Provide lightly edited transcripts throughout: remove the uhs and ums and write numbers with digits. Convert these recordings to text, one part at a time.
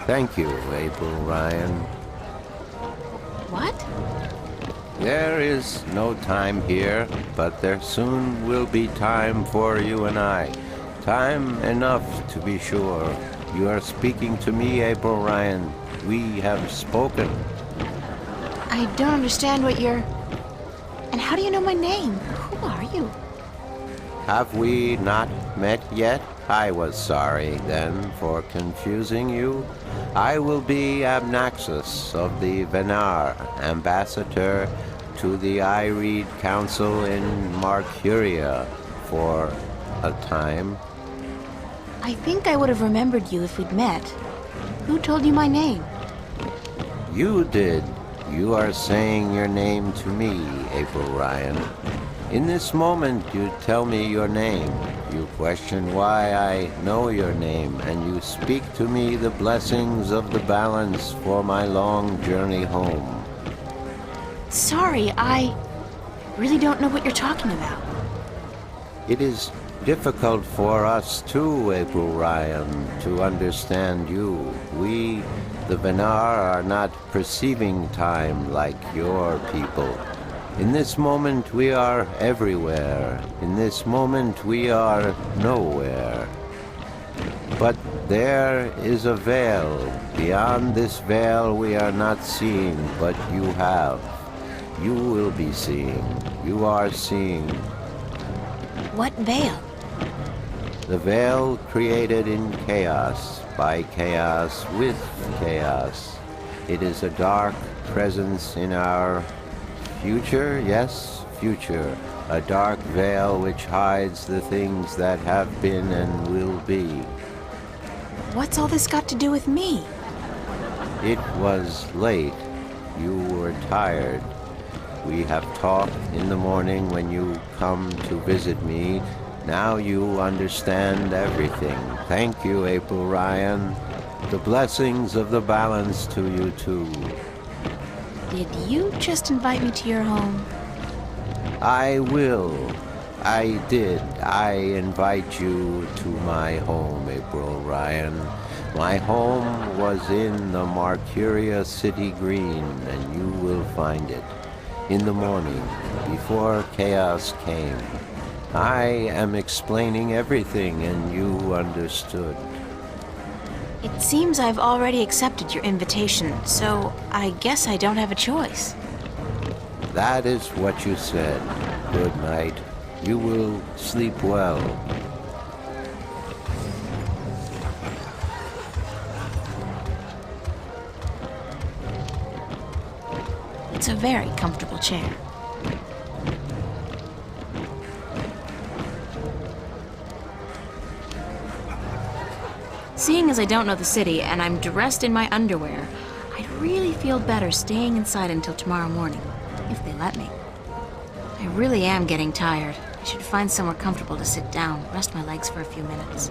Thank you, April Ryan. What? There is no time here, but there soon will be time for you and I. Time enough, to be sure. You are speaking to me, April Ryan. We have spoken. I don't understand what you're... And how do you know my name? Who are you? Have we not met yet? I was sorry, then, for confusing you. I will be Abranux of the Venar, ambassador to the Ireed Council in Marcuria for a time. I think I would have remembered you if we'd met. Who told you my name? You did. You are saying your name to me, April Ryan. In this moment, you tell me your name. You question why I know your name, and you speak to me the blessings of the balance for my long journey home. Sorry, I really don't know what you're talking about. It is difficult for us too, April Ryan, to understand you. We, the Venar, are not perceiving time like your people. In this moment we are everywhere. In this moment we are nowhere. But there is a veil. Beyond this veil we are not seeing, but you have. You will be seeing. You are seeing. What veil? The veil created in chaos, by chaos, with chaos. It is a dark presence in our future, yes, future. A dark veil which hides the things that have been and will be. What's all this got to do with me? It was late. You were tired. We have talked in the morning when you come to visit me. Now you understand everything. Thank you, April Ryan. The blessings of the balance to you too. Did you just invite me to your home? I will. I did. I invite you to my home, April Ryan. My home was in the Marcuria City Green, and you will find it. In the morning, before chaos came. I am explaining everything, and you understood. It seems I've already accepted your invitation, so I guess I don't have a choice. That is what you said. Good night. You will sleep well. It's a very comfortable chair. Seeing as I don't know the city and I'm dressed in my underwear, I'd really feel better staying inside until tomorrow morning, if they let me. I really am getting tired. I should find somewhere comfortable to sit down, rest my legs for a few minutes.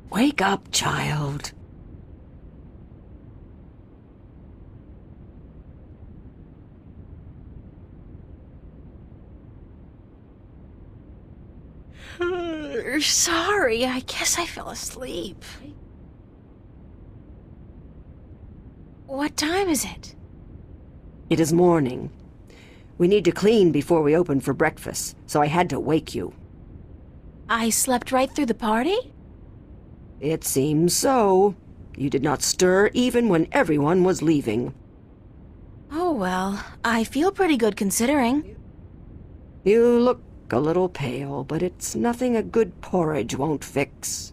Wake up, child. Sorry, I guess I fell asleep. What time is it? It is morning. We need to clean before we open for breakfast, so I had to wake you. I slept right through the party? It seems so. You did not stir even when everyone was leaving. Oh well, I feel pretty good considering. You look a little pale, but it's nothing a good porridge won't fix.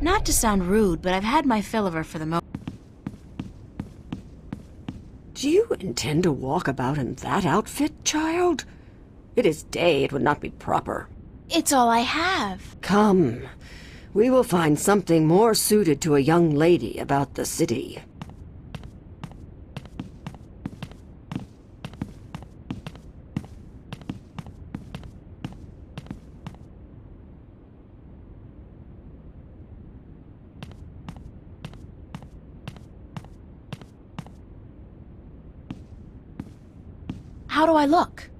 Not to sound rude, but I've had my fill of her for the moment. Do you intend to walk about in that outfit, child? It is day, it would not be proper. It's all I have. Come, we will find something more suited to a young lady about the city. How do I look?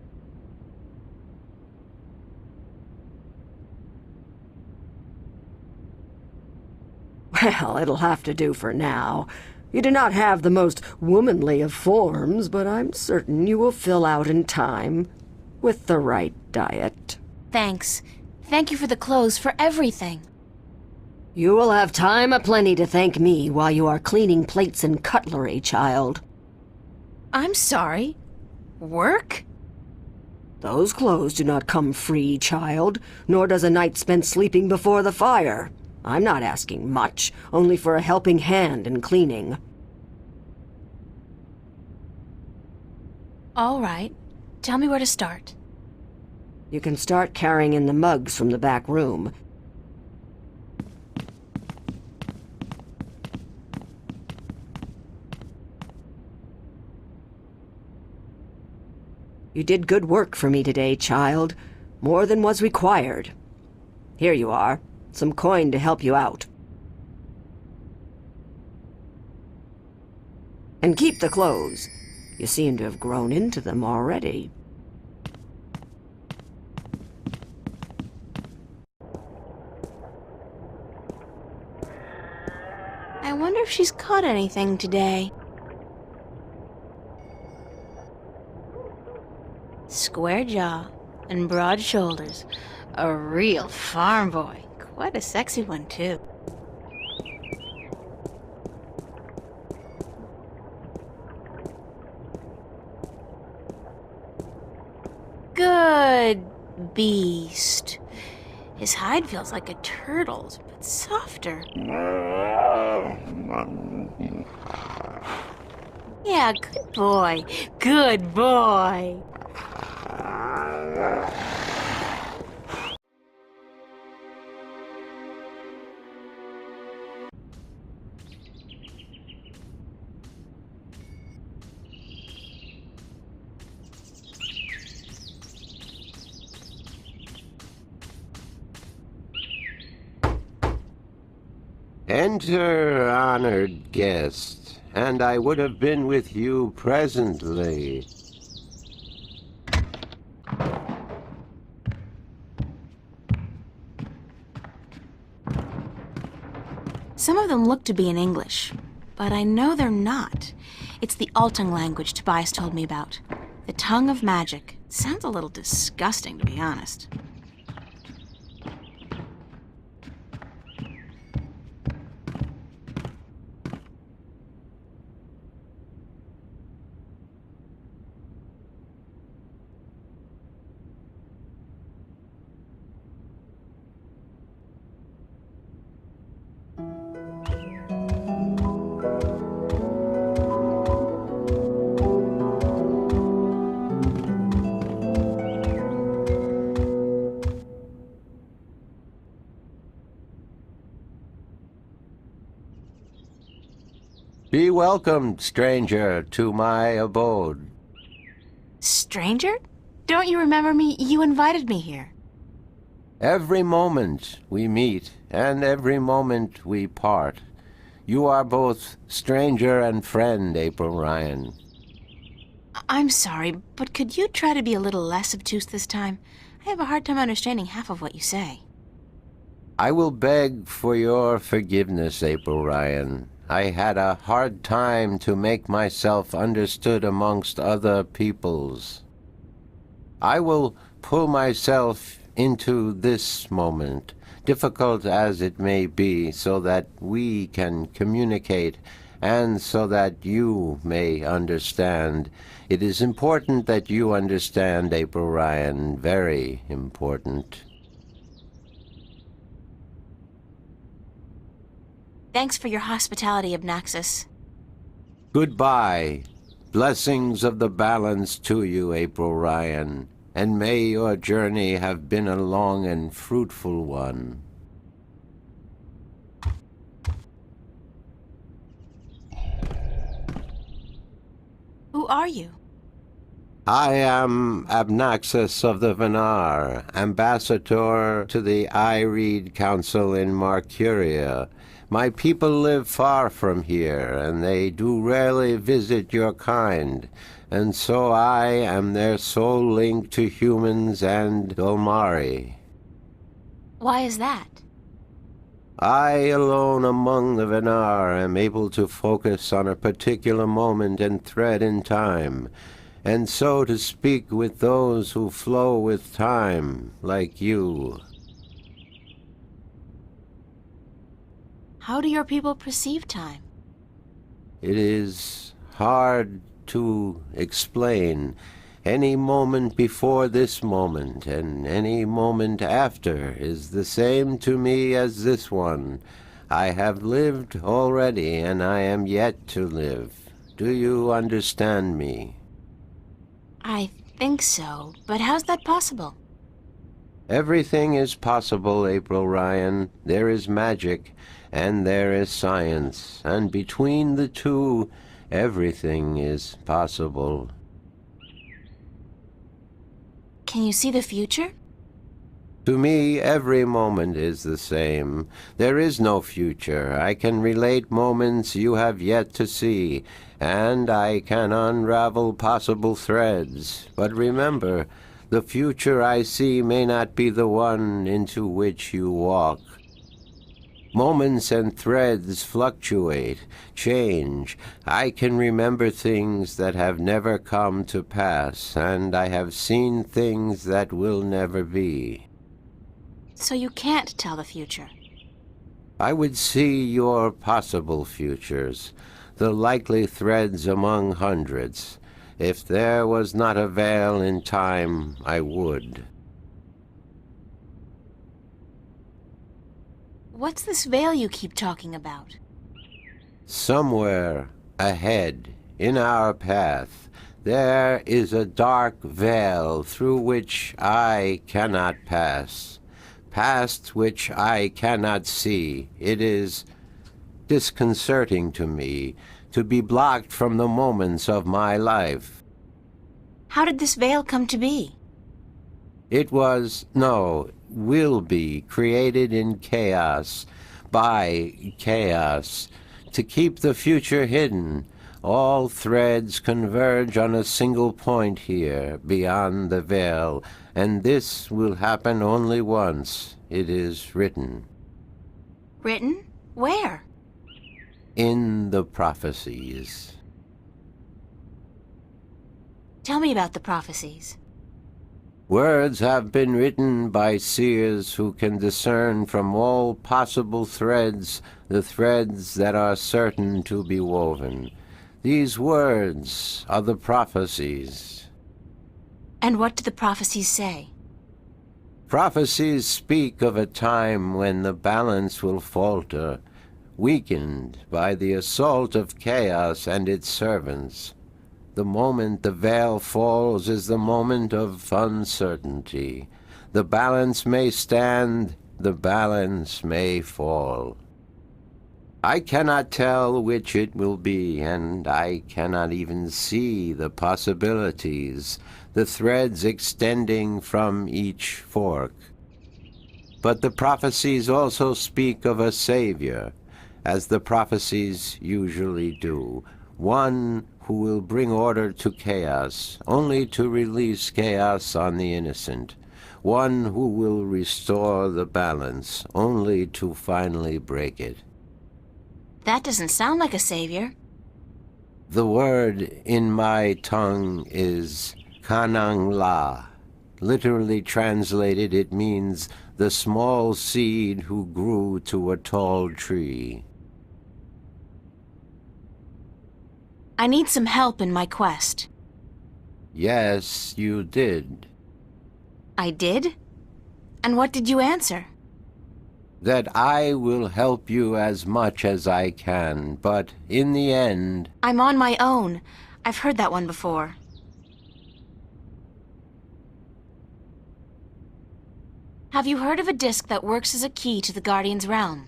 Well, it'll have to do for now. You do not have the most womanly of forms, but I'm certain you will fill out in time, with the right diet. Thanks. Thank you for the clothes, for everything. You will have time aplenty to thank me while you are cleaning plates and cutlery, child. I'm sorry. Work? Those clothes do not come free, child, nor does a night spent sleeping before the fire. I'm not asking much, only for a helping hand in cleaning. All right. Tell me where to start. You can start carrying in the mugs from the back room. You did good work for me today, child. More than was required. Here you are. Some coin to help you out. And keep the clothes. You seem to have grown into them already. I wonder if she's caught anything today. Square jaw and broad shoulders. A real farm boy. Quite a sexy one, too. Good beast. His hide feels like a turtle's, but softer. Yeah, good boy. Good boy. Enter, honored guest, and I would have been with you presently. Some of them look to be in English, but I know they're not. It's the Altung language Tobias told me about. The tongue of magic. Sounds a little disgusting, to be honest. Be welcomed, stranger, to my abode. Stranger? Don't you remember me? You invited me here. Every moment we meet, and every moment we part. You are both stranger and friend, April Ryan. I'm sorry, but could you try to be a little less obtuse this time? I have a hard time understanding half of what you say. I will beg for your forgiveness, April Ryan. I had a hard time to make myself understood amongst other peoples. I will pull myself into this moment difficult as it may be, so that we can communicate and so that you may understand. It is important that you understand, April Ryan, very important. Thanks for your hospitality, Abnaxus. Goodbye. Blessings of the balance to you, April Ryan, and may your journey have been a long and fruitful one. Who are you? I am Abnaxus of the Venar, ambassador to the Ireed Council in Marcuria. My people live far from here, and they do rarely visit your kind, and so I am their sole link to humans and Dolmari. Why is that? I alone among the Venar am able to focus on a particular moment and thread in time, and so to speak with those who flow with time, like you. How do your people perceive time? It is hard to explain. Any moment before this moment and any moment after is the same to me as this one. I have lived already, and I am yet to live. Do you understand me? I think so, but how's that possible? Everything is possible, April Ryan. There is magic, and there is science, and between the two, everything is possible. Can you see the future? To me, every moment is the same. There is no future. I can relate moments you have yet to see, and I can unravel possible threads. But remember, the future I see may not be the one into which you walk. Moments and threads fluctuate, change. I can remember things that have never come to pass, and I have seen things that will never be. So you can't tell the future. I would see your possible futures, the likely threads among hundreds. If there was not a veil in time, I would. What's this veil you keep talking about? Somewhere ahead, in our path, there is a dark veil through which I cannot pass, past which I cannot see. It is disconcerting to me to be blocked from the moments of my life. How did this veil come to be? Will be created in chaos, by chaos, to keep the future hidden. All threads converge on a single point here, beyond the veil, and this will happen only once. It is written. Written? Where? In the prophecies. Tell me about the prophecies. Words have been written by seers who can discern from all possible threads the threads that are certain to be woven. These words are the prophecies. And what do the prophecies say? Prophecies speak of a time when the balance will falter, weakened by the assault of chaos and its servants. The moment the veil falls is the moment of uncertainty. The balance may stand, the balance may fall. I cannot tell which it will be, and I cannot even see the possibilities, the threads extending from each fork. But the prophecies also speak of a Savior, as the prophecies usually do, one who will bring order to chaos, only to release chaos on the innocent, one who will restore the balance, only to finally break it. That doesn't sound like a savior. The word in my tongue is Kanang La. Literally translated, it means the small seed who grew to a tall tree. I need some help in my quest. Yes, you did. I did? And what did you answer? That I will help you as much as I can, but in the end... I'm on my own. I've heard that one before. Have you heard of a disc that works as a key to the Guardian's realm?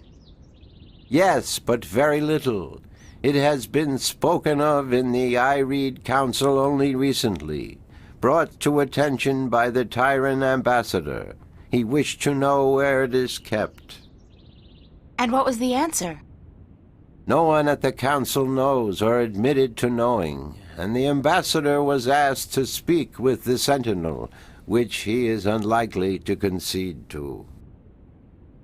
Yes, but very little. It has been spoken of in the I Read Council only recently, brought to attention by the Tyrant Ambassador. He wished to know where it is kept. And what was the answer? No one at the council knows or admitted to knowing, and the ambassador was asked to speak with the Sentinel, which he is unlikely to concede to.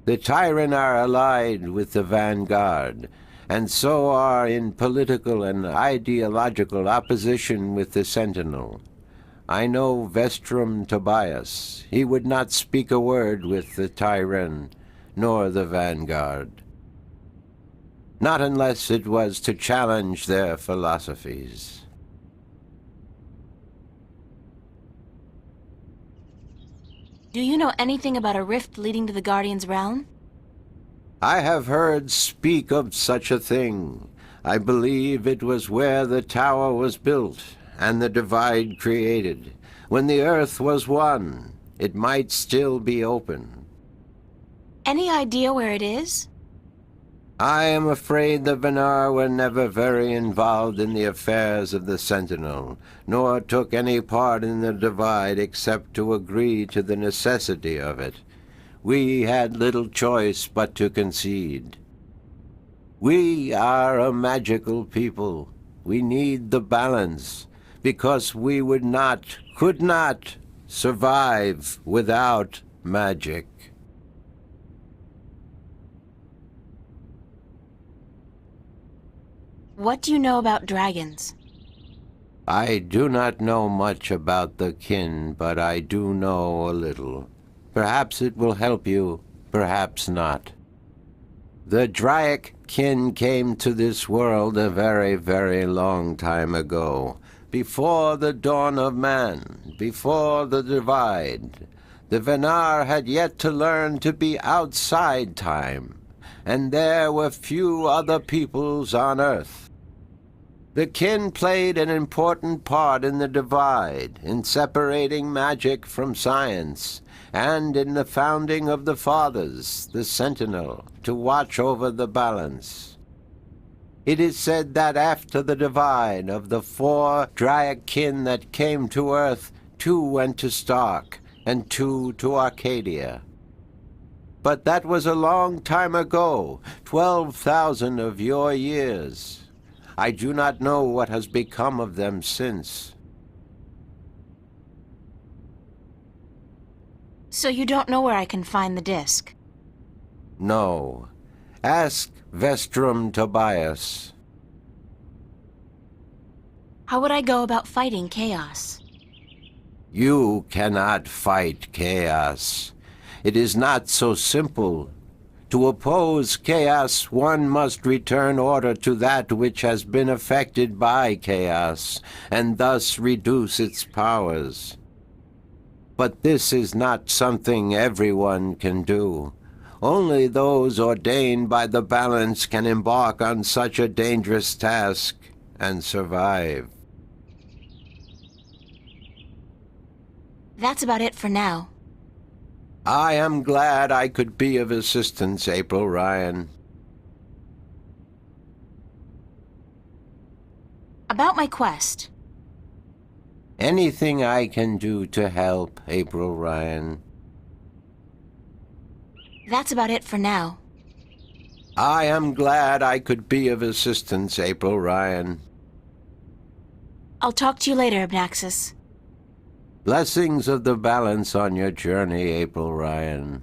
The Tyrant are allied with the Vanguard, and so are in political and ideological opposition with the Sentinel. I know Vestrum Tobias. He would not speak a word with the Tyrant, nor the Vanguard. Not unless it was to challenge their philosophies. Do you know anything about a rift leading to the Guardian's realm? I have heard speak of such a thing. I believe it was where the tower was built and the divide created. When the earth was one, it might still be open. Any idea where it is? I am afraid the Venar were never very involved in the affairs of the Sentinel, nor took any part in the divide except to agree to the necessity of it. We had little choice but to concede. We are a magical people. We need the balance, because we could not survive without magic. What do you know about dragons? I do not know much about the kin, but I do know a little. Perhaps it will help you, perhaps not. The Draic kin came to this world a very, very long time ago, before the dawn of man, before the divide. The Venar had yet to learn to be outside time, and there were few other peoples on Earth. The kin played an important part in the divide, in separating magic from science, and in the founding of the Fathers, the Sentinel, to watch over the balance. It is said that after the divide of the 4 Draic kin that came to Earth, 2 went to Stark, and 2 to Arcadia. But that was a long time ago, 12,000 of your years. I do not know what has become of them since. So you don't know where I can find the disc? No. Ask Vestrum Tobias. How would I go about fighting chaos? You cannot fight chaos. It is not so simple. To oppose chaos, one must return order to that which has been affected by chaos, and thus reduce its powers. But this is not something everyone can do. Only those ordained by the balance can embark on such a dangerous task and survive. That's about it for now. I am glad I could be of assistance, April Ryan. About my quest. Anything I can do to help, April Ryan. That's about it for now. I am glad I could be of assistance, April Ryan. I'll talk to you later, Abranux. Blessings of the balance on your journey, April Ryan.